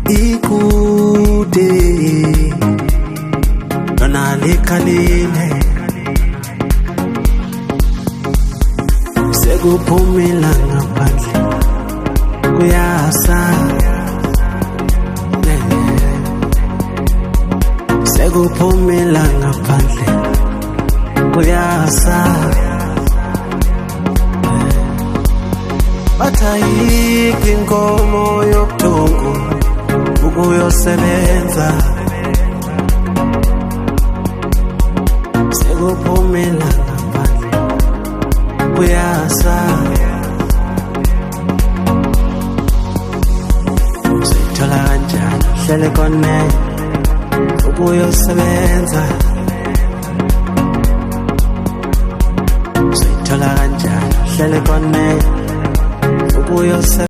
ikude lona likhalile sekuphumela ngaphandle kuyasa sekuphumela ngaphandle kuyasa bathayika inkomo yobuthongo ukuyosebenza sekuphumela ngaphandle kuyasa sithola kanjani hlele kone ukuyosebenza sithola kanjani hlele kone ukuyosebenza